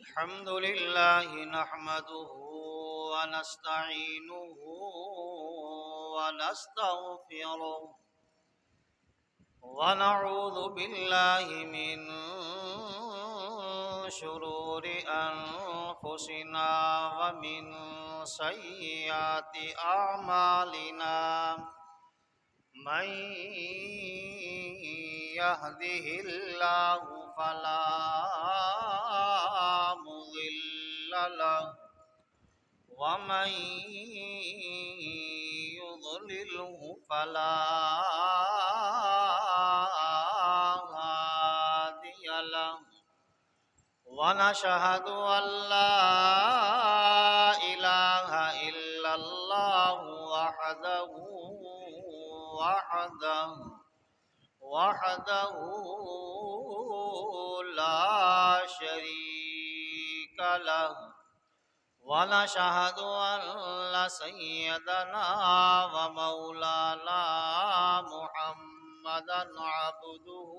الحمد لله نحمده ونستعينه ونستغفره ونعوذ بالله من شرور أنفسنا ومن سيئات أعمالنا من يهده الله فلا مضل له ومن يضلله فلا هادي له ونشهد أن لا إله إلا الله وحده لا شريك له ونشهد أن سيدنا ومولانا محمدا عبده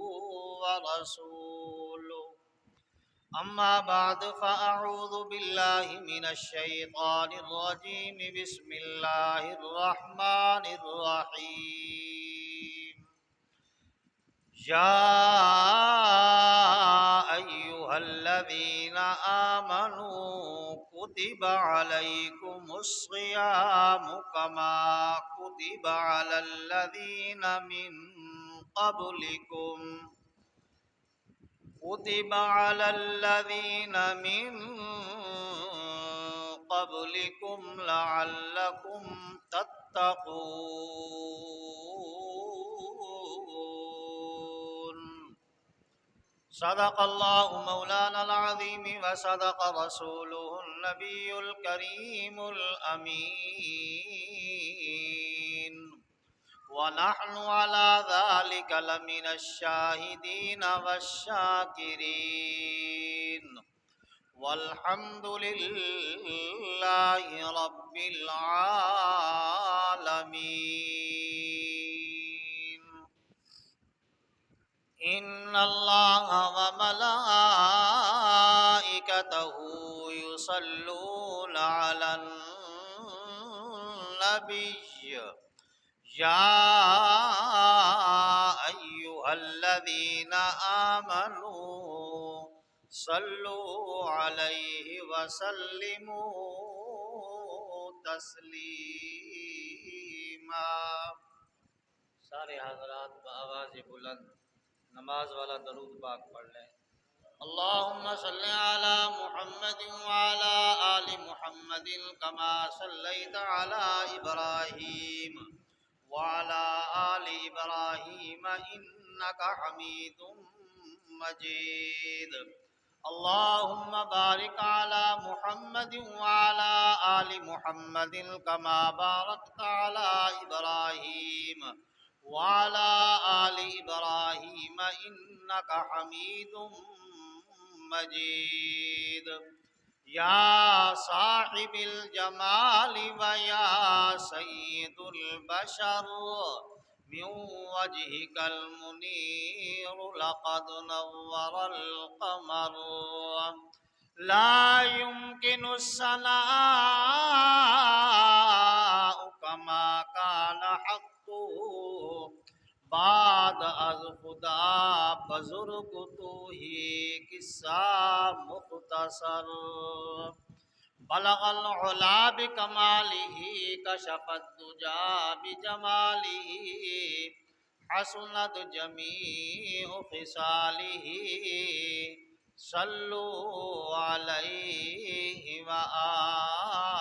ورسوله أما بعد فأعوذ بالله من الشيطان الرجيم بسم الله الرحمن الرحيم يا أيها الذين آمنوا كتب عليكم الصيام كما كتب على الذين من قبلكم لعلكم تتقون صدق الله مولانا العظيم وصدق رسوله النبي الكريم الأمين ونحن على ذلك لمن الشاهدين والشاكرين والحمد لله رب العالمين إن الله وملائكته يصلون على النبي يا أيها الذين آمنوا صلوا عليه وسلموا تسلیما۔ سارے حضرات بآواز بلند نماز والا درود پاک پڑھ لیں۔ اللهم صل على محمد وعلى آل محمد كما صليت على إبراهيم وعلى آل إبراهيم إنك حميد مجيد۔ اللهم بارك على محمد وعلى آل محمد كما باركت على إبراهيم وعلى آل إبراهيم إنك حميد مجيد۔ یا صاحب الجمال ویا سید البشر من وجهك المنير لقد نور القمر لا يمكن الثناء كما كان حقه بعد از خدا بزرگ تو ہی قصہ مختصر بلغ العلا بکمالہ کشف الدجا بجمالہ حسنت جمیع خصالہ صلو علیہ وآلہ۔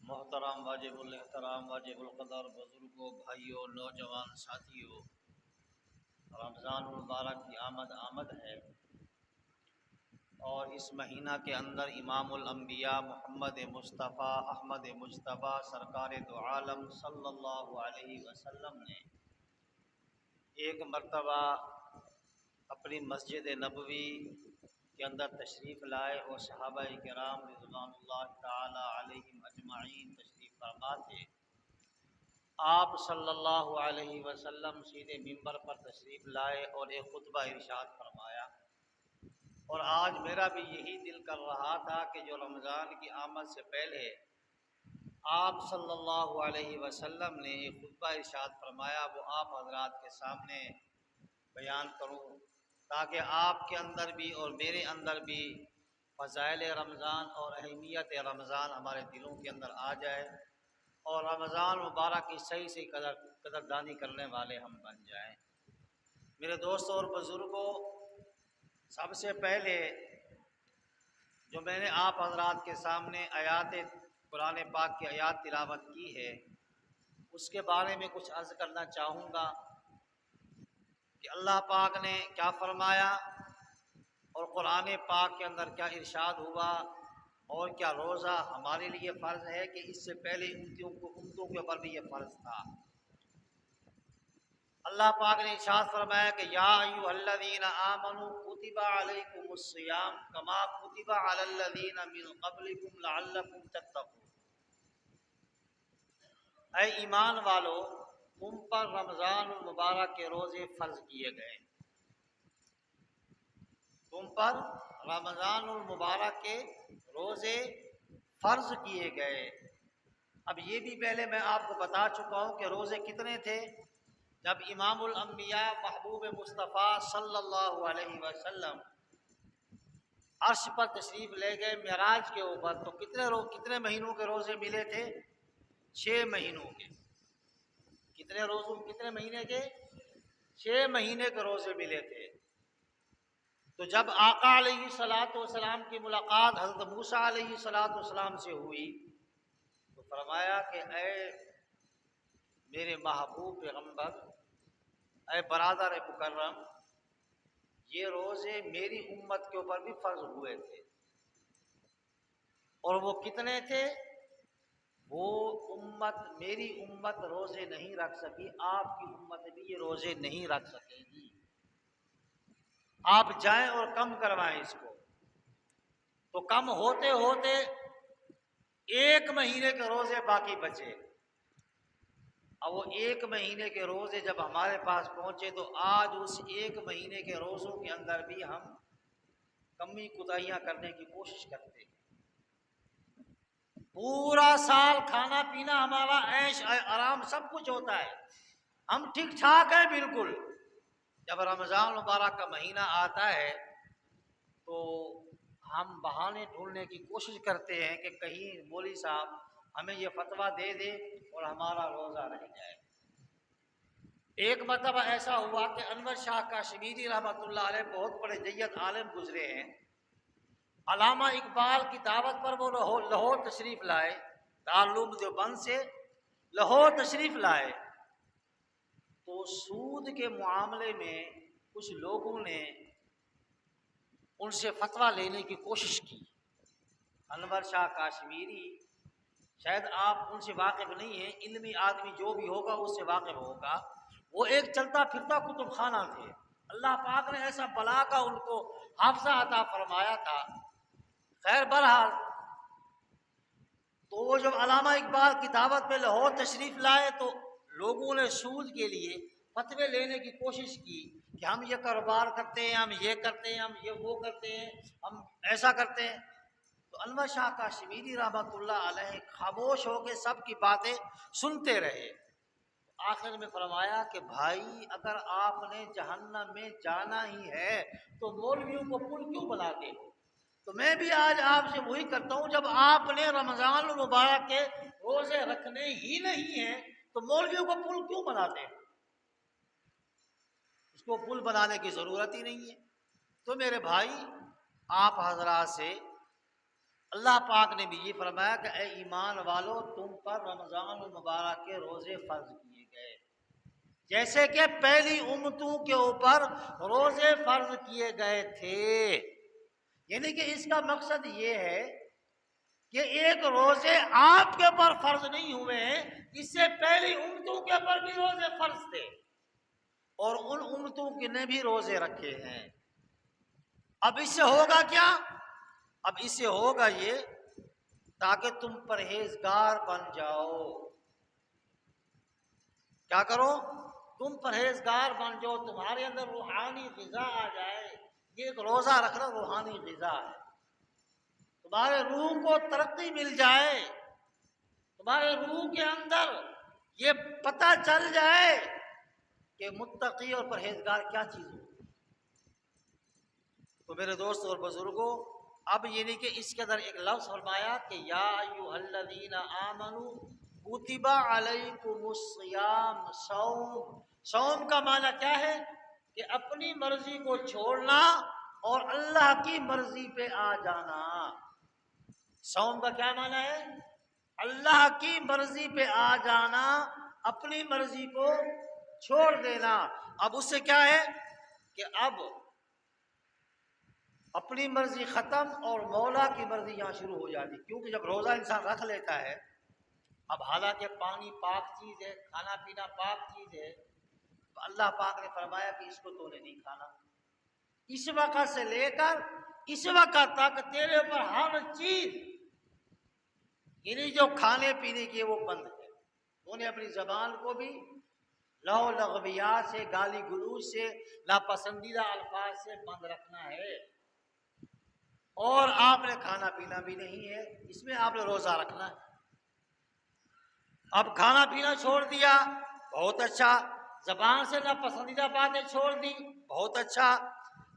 محترم واجب الاحترام واجب القدر بزرگوں بھائیوں نوجوان ساتھیوں، رمضان المبارک کی آمد ہے اور اس مہینہ کے اندر امام الانبیاء محمد مصطفیٰ احمد مجتبیٰ سرکار دو عالم صلی اللہ علیہ وسلم نے ایک مرتبہ اپنی مسجد نبوی کے اندر تشریف لائے اور صحابہ کرام رضوان اللہ تعالی علیہم اجمعین تشریف فرما تھے۔ آپ صلی اللہ علیہ وسلم سیدھے منبر پر تشریف لائے اور ایک خطبہ ارشاد فرمایا، اور آج میرا بھی یہی دل کر رہا تھا کہ جو رمضان کی آمد سے پہلے آپ صلی اللہ علیہ وسلم نے ایک خطبہ ارشاد فرمایا وہ آپ حضرات کے سامنے بیان کروں، تاکہ آپ کے اندر بھی اور میرے اندر بھی فضائل رمضان اور اہمیت رمضان ہمارے دلوں کے اندر آ جائے، اور رمضان مبارک کی صحیح قدردانی کرنے والے ہم بن جائیں۔ میرے دوستوں اور بزرگوں، سب سے پہلے جو میں نے آپ حضرات کے سامنے آیات قرآن پاک کی آیات تلاوت کی ہے، اس کے بارے میں کچھ عرض کرنا چاہوں گا کہ اللہ پاک نے کیا فرمایا اور قرآن پاک کے اندر کیا ارشاد ہوا، اور کیا روزہ ہمارے لیے فرض ہے کہ اس سے پہلے امتوں کے اوپر بھی یہ فرض تھا۔ اللہ پاک نے ارشاد فرمایا کہ یا ایھا الذین آمنوا کتب علیکم الصیام کما کتب علی الذین من قبلکم لعلکم تتقون، اے ایمان والو، تم پر رمضان المبارک کے روزے فرض کیے گئے، تم پر رمضان المبارک کے روزے فرض کیے گئے۔ اب یہ بھی پہلے میں آپ کو بتا چکا ہوں کہ روزے کتنے تھے۔ جب امام الانبیاء محبوب مصطفیٰ صلی اللہ علیہ وسلم عرش پر تشریف لے گئے معراج کے اوپر، تو کتنے مہینوں کے روزے ملے تھے؟ 6 مہینوں کے۔ کتنے مہینے کے؟ 6 مہینے کے روزے ملے تھے۔ تو جب آقا علیہ الصلوۃ والسلام کی ملاقات حضرت موسیٰ علیہ الصلوۃ والسلام سے ہوئی تو فرمایا کہ اے میرے محبوب پیغمبر، اے برادر مکرم، یہ روزے میری امت کے اوپر بھی فرض ہوئے تھے، اور وہ کتنے تھے؟ وہ میری امت روزے نہیں رکھ سکی، آپ کی امت بھی یہ روزے نہیں رکھ سکے گی۔ آپ جائیں اور کم کروائیں اس کو۔ تو کم ہوتے ہوتے 1 مہینے کے روزے باقی بچے۔ اب وہ 1 مہینے کے روزے جب ہمارے پاس پہنچے تو آج اس 1 مہینے کے روزوں کے اندر بھی ہم کمی کوتاہیاں کرنے کی کوشش کرتے ہیں۔ پورا سال کھانا پینا ہمارا عیش آرام سب کچھ ہوتا ہے، ہم ٹھیک ٹھاک ہیں بالکل۔ جب رمضان مبارک کا مہینہ آتا ہے تو ہم بہانے ڈھونڈنے کی کوشش کرتے ہیں کہ کہیں مولوی صاحب ہمیں یہ فتویٰ دے دے اور ہمارا روزہ رہ جائے۔ ایک مرتبہ ایسا ہوا کہ انور شاہ کاشمیری رحمۃ اللہ علیہ بہت بڑے جید عالم گزرے ہیں، علامہ اقبال کی دعوت پر وہ لاہور تشریف لائے، دارالعلوم دیوبند سے لاہور تشریف لائے، تو سود کے معاملے میں کچھ لوگوں نے ان سے فتویٰ لینے کی کوشش کی۔ انور شاہ کاشمیری، شاید آپ ان سے واقف نہیں ہیں، علمی آدمی جو بھی ہوگا اس سے واقف ہوگا، وہ ایک چلتا پھرتا کتب خانہ تھے۔ اللہ پاک نے ایسا بلا کا ان کو حافظہ عطا فرمایا تھا۔ خیر بہرحال تو وہ جب علامہ اقبال کی دعوت پہ لاہور تشریف لائے تو لوگوں نے سود کے لیے فتوے لینے کی کوشش کی کہ ہم یہ کاروبار کرتے ہیں، ہم یہ کرتے ہیں، ہم یہ وہ کرتے ہیں، ہم ایسا کرتے ہیں۔ تو انور شاہ کاشمیری رحمۃ اللہ علیہ خاموش ہو کے سب کی باتیں سنتے رہے۔ آخر میں فرمایا کہ بھائی اگر آپ نے جہنم میں جانا ہی ہے تو مولویوں کو پل کیوں بناتے ہو؟ تو میں بھی آج آپ سے وہی کرتا ہوں، جب آپ نے رمضان المبارک کے روزے رکھنے ہی نہیں ہیں تو مولویوں کو پل کیوں بناتے ہیں؟ اس کو پل بنانے کی ضرورت ہی نہیں ہے۔ تو میرے بھائی، آپ حضرات سے اللہ پاک نے بھی یہ فرمایا کہ اے ایمان والو، تم پر رمضان المبارک کے روزے فرض کیے گئے، جیسے کہ پہلی امتوں کے اوپر روزے فرض کیے گئے تھے۔ یعنی کہ اس کا مقصد یہ ہے کہ ایک روزے آپ کے اوپر فرض نہیں ہوئے ہیں، اس سے پہلی امتوں کے اوپر بھی روزے فرض تھے، اور ان امتوں کے نے بھی روزے رکھے ہیں۔ اب اس سے ہوگا کیا؟ اب اس سے ہوگا یہ – تاکہ تم پرہیزگار بن جاؤ، کیا کرو؟ تم پرہیزگار بن جاؤ، تمہارے اندر روحانی غذا آ جائے۔ یہ ایک روزہ رکھنا روحانی غذا ہے، تمہارے روح کو ترقی مل جائے، تمہارے روح کے اندر یہ پتہ چل جائے کہ متقی اور پرہیزگار کیا چیز ہے۔ تو میرے دوست اور بزرگوں، اب یہ نہیں کہ اس کے اندر ایک لفظ فرمایا کہ یا ایھا الذین آمنوا کتب علیکم الصیام، صوم کا معنی کیا ہے؟ کہ اپنی مرضی کو چھوڑنا اور اللہ کی مرضی پہ آ جانا۔ صوم کا کیا معنی ہے؟ اللہ کی مرضی پہ آ جانا، اپنی مرضی کو چھوڑ دینا۔ اب اس سے کیا ہے کہ اب اپنی مرضی ختم اور مولا کی مرضی یہاں شروع ہو جاتی، کیونکہ جب روزہ انسان رکھ لیتا ہے، اب حالانکہ پانی پاک چیز ہے، کھانا پینا پاک چیز ہے، تو اللہ پاک نے فرمایا کہ اس کو تو نے نہیں کھانا۔ اس وقت سے لے کر اس وقت تک تیرے اوپر ہر چیز، یعنی جو کھانے پینے کی وہ بند ہے۔ تو نے اپنی زبان کو بھی لغو لغویات سے، گالی گلوچ سے، ناپسندیدہ الفاظ سے بند رکھنا ہے، اور آپ نے کھانا پینا بھی نہیں ہے، اس میں آپ نے روزہ رکھنا ہے۔ اب کھانا پینا چھوڑ دیا، بہت اچھا۔ زبان سے ناپسندیدہ باتیں چھوڑ دی، بہت اچھا۔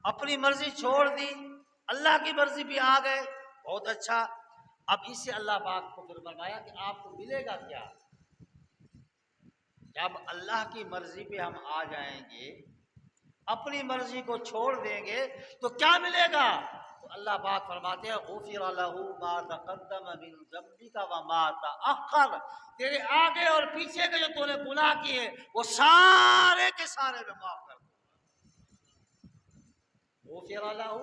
اپنی مرضی چھوڑ دی، اللہ کی مرضی بھی آ گئے، بہت اچھا۔ اب اس سے اللہ پاک کو پھر فرمایا کہ آپ کو ملے گا کیا؟ جب اللہ کی مرضی پہ ہم آ جائیں گے، اپنی مرضی کو چھوڑ دیں گے تو کیا ملے گا؟ تو اللہ پاک فرماتے ہیں غفر لہ ما تقدم من ذنبک وما تأخر، تیرے آگے اور پیچھے کے جو تو نے گناہ کیے وہ سارے کے سارے میں معاف کر دوں۔ غفر لہ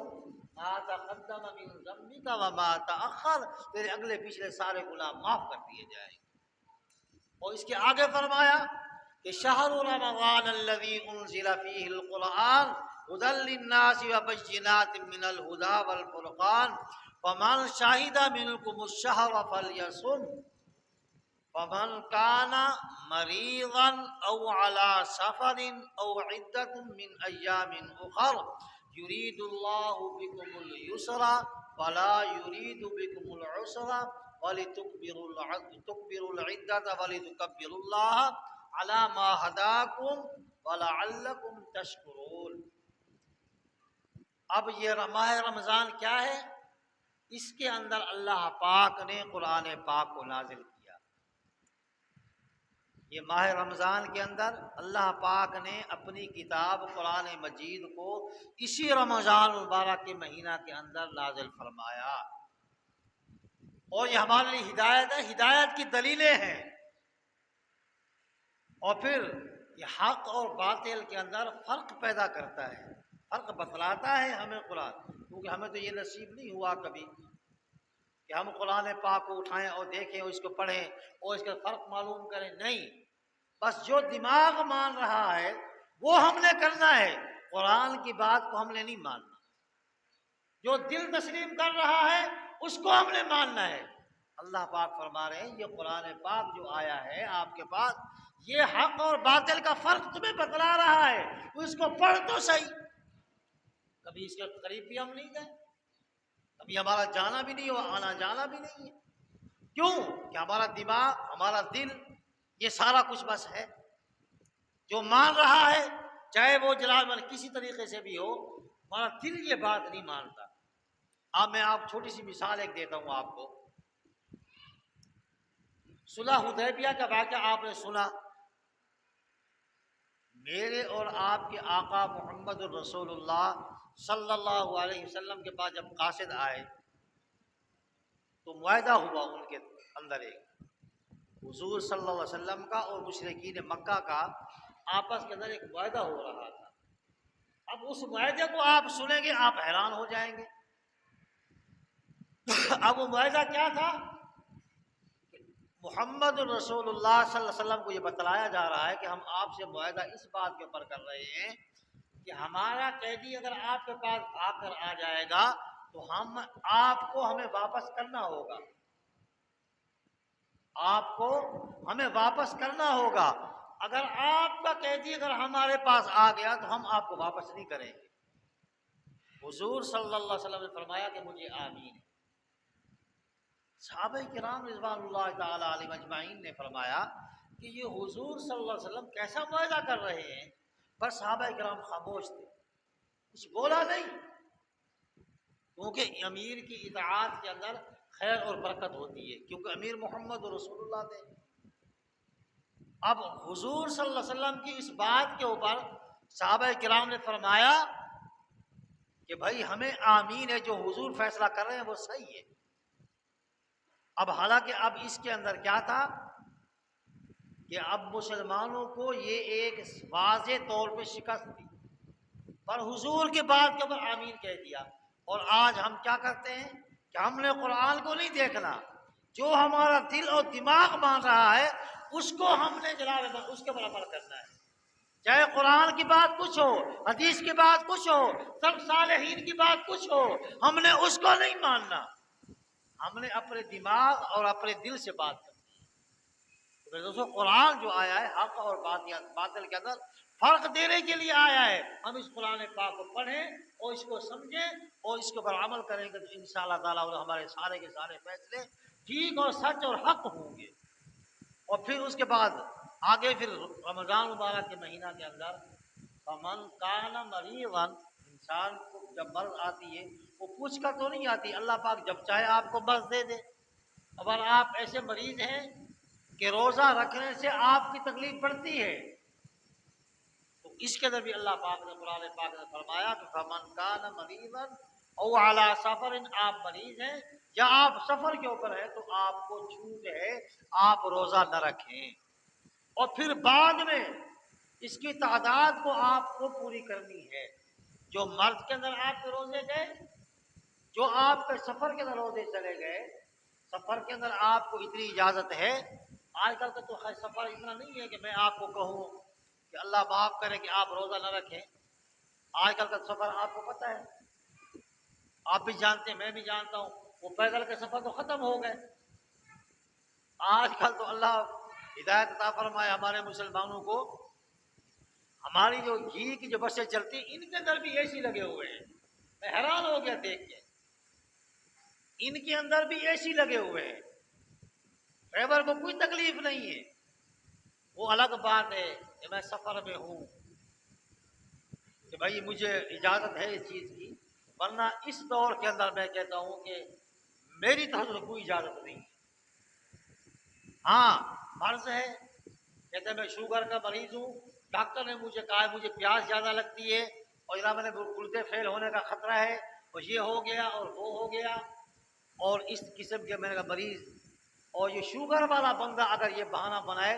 ما تقدم من ذنبک وما تأخر، تیرے اگلے پچھلے سارے گناہ معاف کر دیے جائیں گے۔ اور اس کے آگے فرمایا کہ شہر رمضان الذی انزل فیہ القرآن ھدی للناس وبینات من الھدی والفرقان فمن شہد منکم الشہر فلیصم فمن کان مریضا او علی سفر او عدۃ من ایام اخر یرید اللہ بکم الیسر ولا یرید بکم العسر وَلِتُكْبِرُوا الْعِدَّةَ وَلِتُكَبِّرُوا اللَّهَ عَلَى مَا هَدَاكُمْ وَلَعَلَّكُمْ تَشْكُرُونَ۔ اب یہ ماہ رمضان کیا ہے؟ اس کے اندر اللہ پاک نے قرآن پاک کو نازل کیا۔ یہ ماہ رمضان کے اندر اللہ پاک نے اپنی کتاب قرآن مجید کو اسی رمضان مبارک کے مہینہ کے اندر نازل فرمایا، اور یہ ہمارے لیے ہدایت ہے، ہدایت کی دلیلیں ہیں۔ اور پھر یہ حق اور باطل کے اندر فرق پیدا کرتا ہے، فرق بتلاتا ہے ہمیں قرآن، کیونکہ ہمیں تو یہ نصیب نہیں ہوا کبھی کہ ہم قرآن پاک کو اٹھائیں اور دیکھیں اور اس کو پڑھیں اور اس کا فرق معلوم کریں، نہیں، بس جو دماغ مان رہا ہے وہ ہم نے کرنا ہے، قرآن کی بات کو ہم نے نہیں ماننا۔ جو دل تسلیم کر رہا ہے اس کو ہم نے ماننا ہے۔ اللہ پاک فرما رہے ہیں یہ قرآن پاک جو آیا ہے آپ کے پاس، یہ حق اور باطل کا فرق تمہیں بتلا رہا ہے، تو اس کو پڑھ تو صحیح۔ کبھی اس کے قریب بھی ہم نہیں گئے، کبھی ہمارا جانا بھی نہیں ہوا، آنا جانا بھی نہیں ہے۔ کیوں؟ کہ ہمارا دماغ، ہمارا دل، یہ سارا کچھ بس ہے جو مان رہا ہے، چاہے وہ جلال کسی طریقے سے بھی ہو، ہمارا دل یہ بات نہیں مانتا۔ اب میں آپ چھوٹی سی مثال ایک دیتا ہوں آپ کو۔ صلح حدیبیہ کا واقعہ آپ نے سنا۔ میرے اور آپ کے آقا محمد الرسول اللہ صلی اللہ علیہ وسلم کے پاس جب قاصد آئے تو معاہدہ ہوا ان کے اندر، ایک حضور صلی اللہ علیہ وسلم کا اور مشرکین مکہ کا آپس کے اندر ایک معاہدہ ہو رہا تھا۔ اب اس معاہدے کو آپ سنیں گے آپ حیران ہو جائیں گے۔ اب وہ معاہدہ کیا تھا؟ محمد رسول اللہ صلی اللہ علیہ وسلم کو یہ بتلایا جا رہا ہے کہ ہم آپ سے معاہدہ اس بات کے اوپر کر رہے ہیں کہ ہمارا قیدی اگر آپ کے پاس بھاگ کر آ جائے گا تو آپ کو ہمیں واپس کرنا ہوگا، آپ کو ہمیں واپس کرنا ہوگا، اگر آپ کا قیدی اگر ہمارے پاس آ گیا تو ہم آپ کو واپس نہیں کریں گے۔ حضور صلی اللہ علیہ وسلم نے فرمایا کہ مجھے آمین۔ صحابہ کرام رضوان اللہ تعالی علیہم اجمعین نے فرمایا کہ یہ حضور صلی اللہ علیہ وسلم کیسا معاہدہ کر رہے ہیں، پر صحابہ کرام خاموش تھے، کچھ بولا نہیں، کیونکہ امیر کی اطاعت کے اندر خیر اور برکت ہوتی ہے، کیونکہ امیر محمد رسول اللہ تھے۔ اب حضور صلی اللہ علیہ وسلم کی اس بات کے اوپر صحابہ کرام نے فرمایا کہ بھائی ہمیں آمین ہے، جو حضور فیصلہ کر رہے ہیں وہ صحیح ہے۔ اب حالانکہ اب اس کے اندر کیا تھا کہ اب مسلمانوں کو یہ ایک واضح طور پہ شکست دی، پر حضور کے بات کے اوپر آمین کہہ دیا۔ اور آج ہم کیا کرتے ہیں کہ ہم نے قرآن کو نہیں دیکھنا، جو ہمارا دل اور دماغ مان رہا ہے اس کو ہم نے جناب اس کے برابر کرنا ہے، چاہے قرآن کی بات کچھ ہو، حدیث کی بات کچھ ہو، سب صالحین کی بات کچھ ہو، ہم نے اس کو نہیں ماننا، ہم نے اپنے دماغ اور اپنے دل سے بات کرنی ہے۔ تو دوستو قرآن جو آیا ہے حق اور باطل کے اندر فرق دینے کے لیے آیا ہے۔ ہم اس قرآن پاک کو پڑھیں اور اس کو سمجھیں اور اس کے اوپر عمل کریں گے تو انشاءاللہ تعالیٰ ہمارے سارے کے سارے فیصلے ٹھیک اور سچ اور حق ہوں گے۔ اور پھر اس کے بعد آگے پھر رمضان مبارک کے مہینہ کے اندر فمن کان مریضا، انسان کو جب مرض آتی ہے وہ پوچھ کر تو نہیں آتی، اللہ پاک جب چاہے آپ کو مرض دے دے۔ اگر آپ ایسے مریض ہیں کہ روزہ رکھنے سے آپ کی تکلیف بڑھتی ہے تو اس کے اندر بھی اللہ پاک نے قرآن پاک نے فرمایا کہ فمن کان مریضا او علی سفر، آپ مریض ہیں یا آپ سفر کے اوپر ہیں تو آپ کو چھوٹ ہے، آپ روزہ نہ رکھیں۔ اور پھر بعد میں اس کی تعداد کو آپ کو پوری کرنی ہے۔ جو مرض کے اندر آپ کے روزے گئے، جو آپ کے سفر کے اندر روزے چلے گئے، سفر کے اندر آپ کو اتنی اجازت ہے۔ آج کل کا تو خیر سفر اتنا نہیں ہے کہ میں آپ کو کہوں کہ اللہ معاف کرے کہ آپ روزہ نہ رکھیں۔ آج کل کا سفر آپ کو پتہ ہے، آپ بھی جانتے ہیں میں بھی جانتا ہوں، وہ پیدل کے سفر تو ختم ہو گئے۔ آج کل تو اللہ ہدایت عطا فرمائے ہمارے مسلمانوں کو، ہماری جو گھی کی جو بسیں چلتی ہیں ان کے اندر بھی اے سی لگے ہوئے ہیں، میں حیران ہو گیا دیکھ کے، ان کے اندر بھی اے سی لگے ہوئے ہیں، ڈرائیور کو کوئی تکلیف نہیں ہے۔ وہ الگ بات ہے کہ میں سفر میں ہوں کہ بھائی مجھے اجازت ہے اس چیز کی، ورنہ اس دور کے اندر میں کہتا ہوں کہ میری طرف سے کوئی اجازت نہیں۔ ہاں مرض ہے، کہتے ہیں میں شوگر کا مریض ہوں، ڈاکٹر نے مجھے کہا ہے مجھے پیاس زیادہ لگتی ہے اور جناب میں نے گردے فیل ہونے کا خطرہ ہے اور یہ ہو گیا اور وہ ہو گیا اور اس قسم کے میں نے کہا مریض، اور یہ شوگر والا بندہ اگر یہ بہانہ بنائے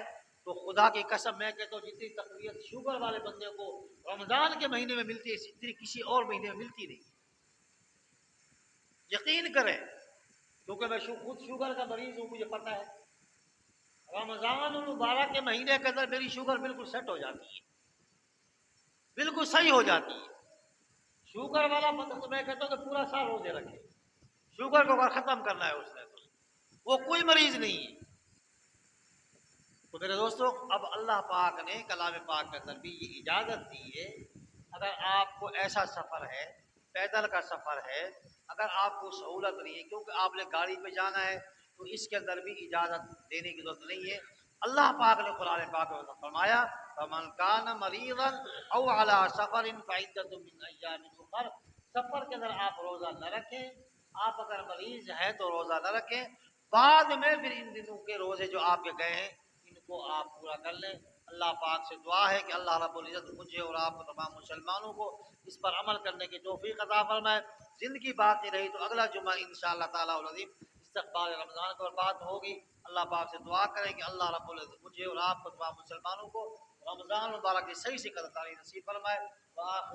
تو خدا کی قسم میں کہتا ہوں جتنی تقویت شوگر والے بندے کو رمضان کے مہینے میں ملتی ہے اتنی کسی اور مہینے میں ملتی نہیں، یقین کریں، کیونکہ میں خود شوگر کا مریض ہوں، مجھے پتہ ہے رمضان المبارک کے مہینے کے اندر میری شوگر بالکل سیٹ ہو جاتی ہے، بالکل صحیح ہو جاتی ہے۔ شوگر والا بندہ تو میں کہتا ہوں کہ پورا سال روزے رکھے، شوگر کو اگر ختم کرنا ہے اس نے تو وہ کوئی مریض نہیں ہے۔ تو میرے دوستو اب اللہ پاک نے کلام پاک کے اندر بھی یہ اجازت دی ہے، اگر آپ کو ایسا سفر ہے، پیدل کا سفر ہے، اگر آپ کو سہولت نہیں ہے کیونکہ آپ نے گاڑی پہ جانا ہے تو اس کے اندر بھی اجازت دینے کی ضرورت نہیں ہے۔ اللہ پاک نے قرآن پاک میں فرمایا فمن کان مریضا او علی سفر فعدۃ من ایام اخر، سفر کے اندر آپ روزہ نہ رکھیں، آپ اگر مریض ہیں تو روزہ نہ رکھیں، بعد میں پھر ان دنوں کے روزے جو آپ کے گئے ہیں ان کو آپ پورا کر لیں۔ اللہ پاک سے دعا ہے کہ اللہ رب العزت مجھے اور آپ کو تمام مسلمانوں کو اس پر عمل کرنے کی توفیق عطا فرمائے۔ زندگی باقی رہی تو اگلا جمعہ انشاءاللہ تعالی العظیم استقبال رمضان پر بات ہوگی۔ اللہ پاک سے دعا کریں کہ اللہ رب العزت مجھے اور آپ کو تمام مسلمانوں کو رمضان مبارک کی صحیح سے قدر نصیب فرمائے۔ وآخر